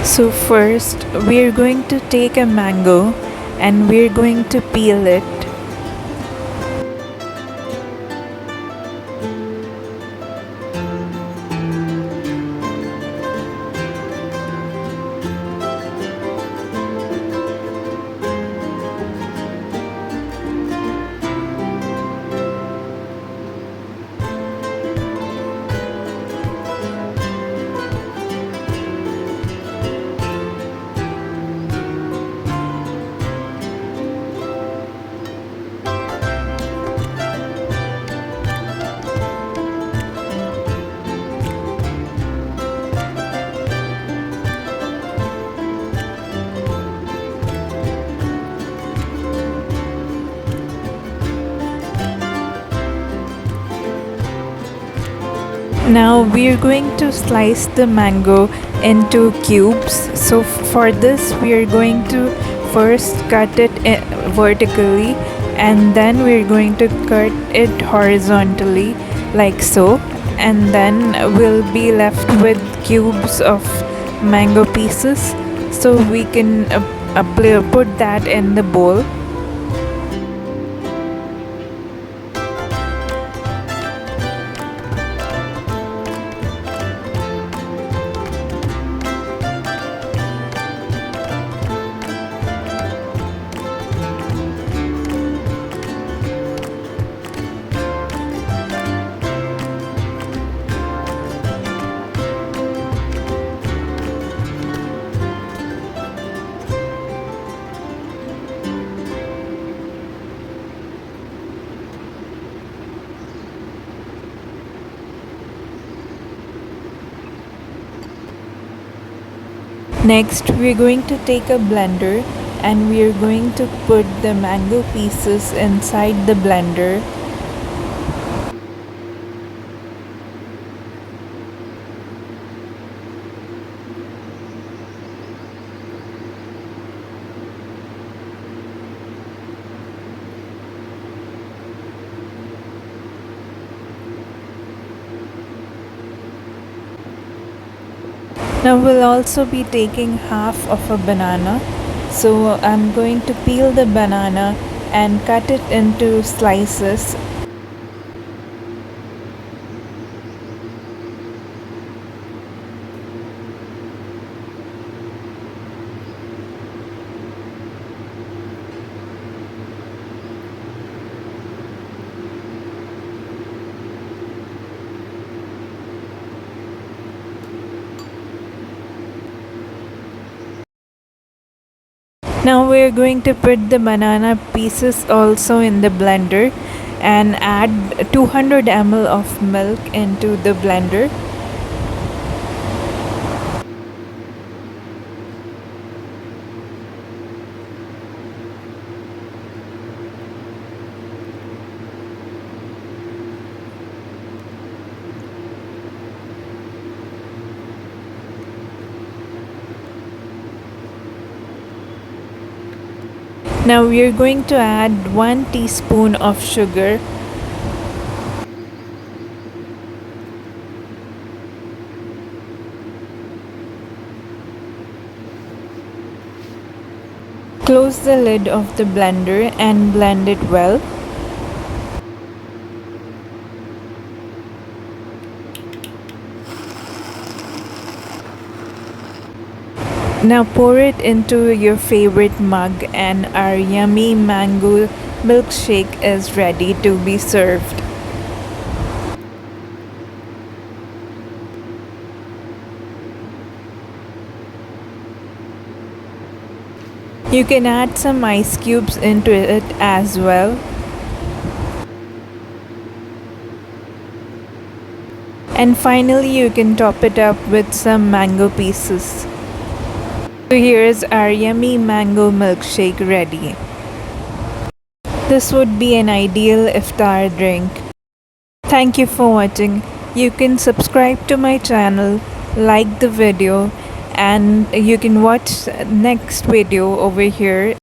So first we're going to take a mango and we're going to peel it. Now we're going to slice the mango into cubes. So for this we're going to first cut it vertically and then we're going to cut it horizontally like so, and then we'll be left with cubes of mango pieces, so we can put that in the bowl. Next, we're going to take a blender and we're going to put the mango pieces inside the blender. Now we'll also be taking half of a banana. So I'm going to peel the banana and cut it into slices. Now we're going to put the banana pieces also in the blender and add 200 ml of milk into the blender. Now we are going to add 1 teaspoon of sugar. Close the lid of the blender and blend it well. Now pour it into your favorite mug and our yummy mango milkshake is ready to be served. You can add some ice cubes into it as well. And finally you can top it up with some mango pieces. So here's our yummy mango milkshake ready. This would be an ideal iftar drink. Thank you for watching. You can subscribe to my channel, like the video, and you can watch next video over here.